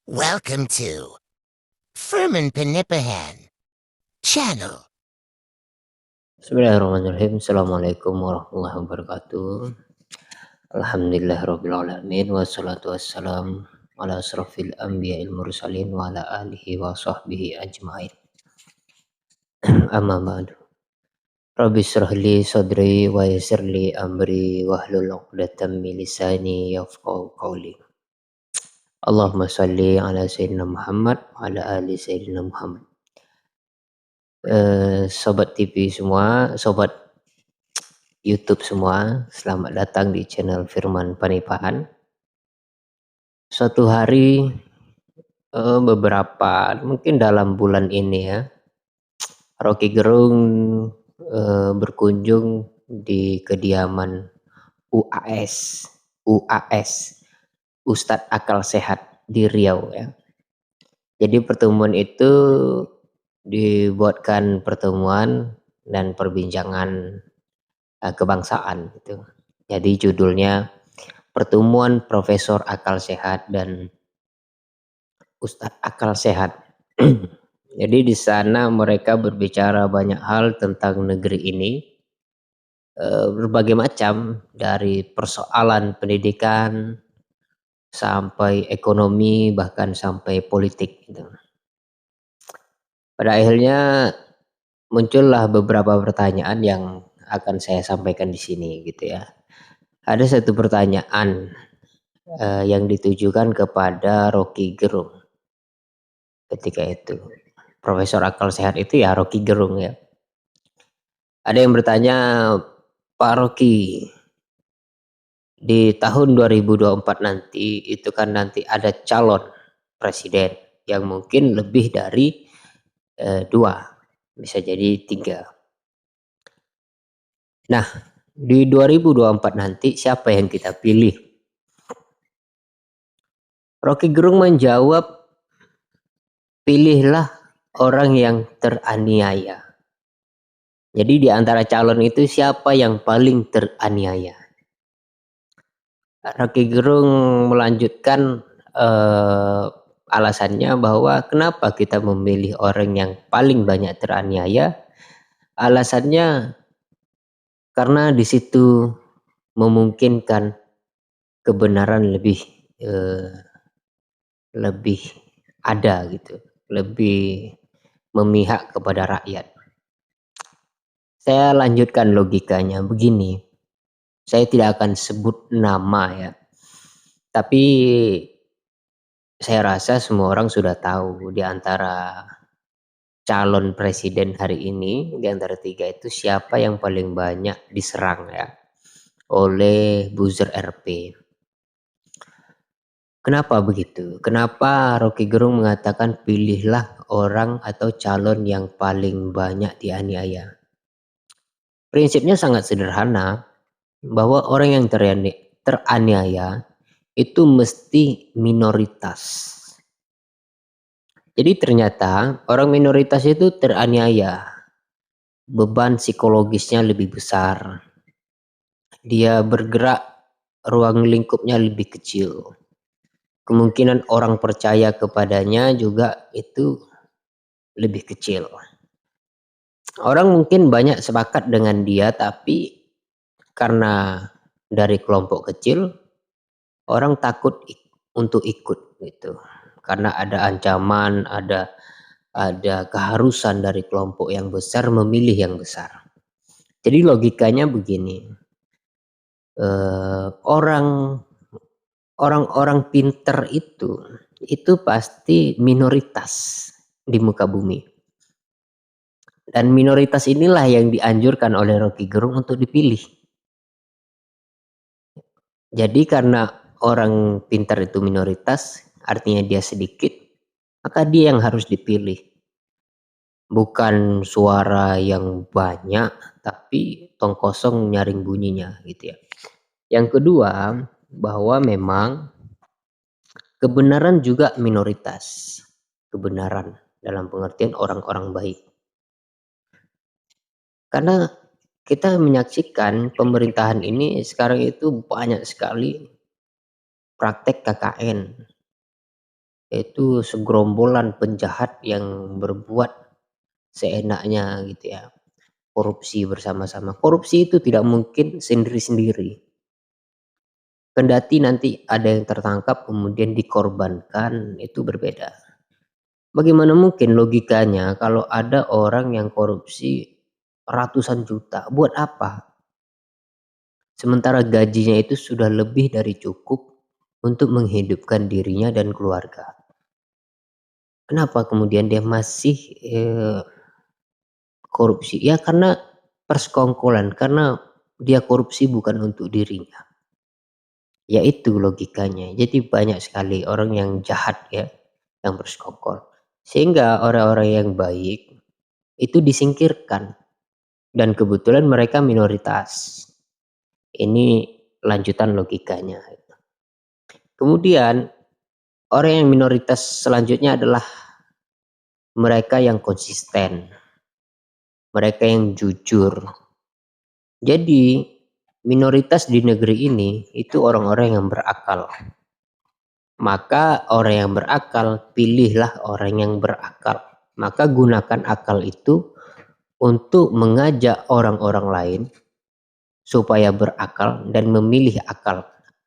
Welcome to Furman Panipahan channel. Bismillahirrahmanirrahim. Assalamualaikum warahmatullahi wabarakatuh. Alhamdulillahirabbil alamin wassalatu wassalam ala asrofil anbiya'il mursalin wa ala alihi wa sahbihi ajmain. Amma ba'du. Rabbi shrah li sadri wa yassir li amri wahlul 'uqdatam min lisani yafqahu qawli. Allahumma shalli ala sayyidina Muhammad wa ala ali sayyidina Muhammad. Sobat TV semua, sobat YouTube semua, selamat datang di channel Firman Panipahan. Suatu hari, mungkin dalam bulan ini ya, Rocky Gerung berkunjung di kediaman UAS, Ustadz Akal Sehat di Riau ya. Jadi pertemuan itu dibuatkan pertemuan dan perbincangan kebangsaan gitu. Jadi judulnya Pertemuan Profesor Akal Sehat dan Ustadz Akal Sehat. Jadi di sana mereka berbicara banyak hal tentang negeri ini, berbagai macam, dari persoalan pendidikan sampai ekonomi bahkan sampai politik gitu. Pada akhirnya muncullah beberapa pertanyaan yang akan saya sampaikan di sini gitu ya. Ada satu pertanyaan yang ditujukan kepada Rocky Gerung ketika itu. Profesor Akal Sehat itu ya Rocky Gerung ya. Ada yang bertanya, Pak Rocky, di tahun 2024 nanti itu kan nanti ada calon presiden yang mungkin lebih dari 2, bisa jadi 3. Nah, di 2024 nanti siapa yang kita pilih? Rocky Gerung menjawab, pilihlah orang yang teraniaya. Jadi di antara calon itu siapa yang paling teraniaya? Rocky Gerung melanjutkan alasannya bahwa kenapa kita memilih orang yang paling banyak teraniaya. Alasannya karena di situ memungkinkan kebenaran lebih ada gitu, lebih memihak kepada rakyat. Saya lanjutkan logikanya begini, saya tidak akan sebut nama ya, tapi saya rasa semua orang sudah tahu di antara calon presiden hari ini, di antara 3 itu siapa yang paling banyak diserang ya oleh buzzer RP. Kenapa begitu? Kenapa Rocky Gerung mengatakan pilihlah orang atau calon yang paling banyak dianiaya? Prinsipnya sangat sederhana, bahwa orang yang teraniaya itu mesti minoritas. Jadi ternyata orang minoritas itu teraniaya, beban psikologisnya lebih besar, dia bergerak, ruang lingkupnya lebih kecil, kemungkinan orang percaya kepadanya juga itu lebih kecil. Orang mungkin banyak sepakat dengan dia, tapi karena dari kelompok kecil, orang takut untuk ikut gitu. Karena ada ancaman, ada keharusan dari kelompok yang besar memilih yang besar. Jadi logikanya begini, orang-orang pinter itu pasti minoritas di muka bumi. Dan minoritas inilah yang dianjurkan oleh Rocky Gerung untuk dipilih. Jadi karena orang pintar itu minoritas, artinya dia sedikit, maka dia yang harus dipilih. Bukan suara yang banyak, tapi tong kosong nyaring bunyinya gitu ya. Yang kedua, bahwa memang kebenaran juga minoritas. Kebenaran dalam pengertian orang-orang baik. Karena kita menyaksikan pemerintahan ini sekarang itu banyak sekali praktek KKN. Itu segerombolan penjahat yang berbuat seenaknya gitu ya. Korupsi bersama-sama. Korupsi itu tidak mungkin sendiri-sendiri. Kendati nanti ada yang tertangkap kemudian dikorbankan, itu berbeda. Bagaimana mungkin logikanya kalau ada orang yang korupsi ratusan juta, buat apa? Sementara gajinya itu sudah lebih dari cukup untuk menghidupkan dirinya dan keluarga. Kenapa kemudian dia masih korupsi? Ya karena persekongkolan, karena dia korupsi bukan untuk dirinya. Ya itu logikanya. Jadi banyak sekali orang yang jahat ya, yang bersekongkol. Sehingga orang-orang yang baik itu disingkirkan dan kebetulan mereka minoritas. Ini lanjutan logikanya. Kemudian orang yang minoritas selanjutnya adalah mereka yang konsisten, mereka yang jujur. Jadi minoritas di negeri ini itu orang-orang yang berakal. Maka orang yang berakal, pilihlah orang yang berakal. Maka gunakan akal itu untuk mengajak orang-orang lain supaya berakal dan memilih akal.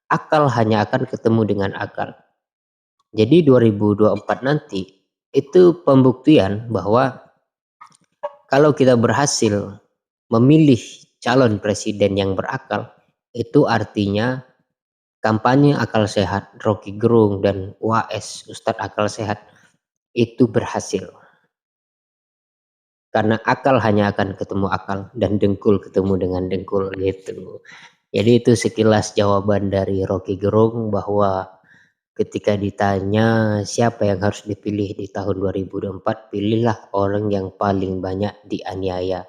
Akal hanya akan ketemu dengan akal. Jadi 2024 nanti itu pembuktian bahwa kalau kita berhasil memilih calon presiden yang berakal, itu artinya kampanye akal sehat Rocky Gerung dan UAS Ustadz Akal Sehat itu berhasil. Karena akal hanya akan ketemu akal dan dengkul ketemu dengan dengkul gitu. Jadi itu sekilas jawaban dari Rocky Gerung bahwa ketika ditanya siapa yang harus dipilih di tahun 2024, pilihlah orang yang paling banyak dianiaya,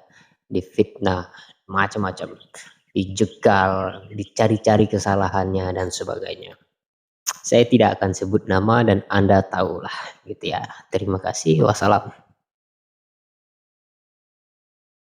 difitnah, macam-macam, dijegal, dicari-cari kesalahannya dan sebagainya. Saya tidak akan sebut nama dan Anda tahulah gitu ya. Terima kasih. Wassalam.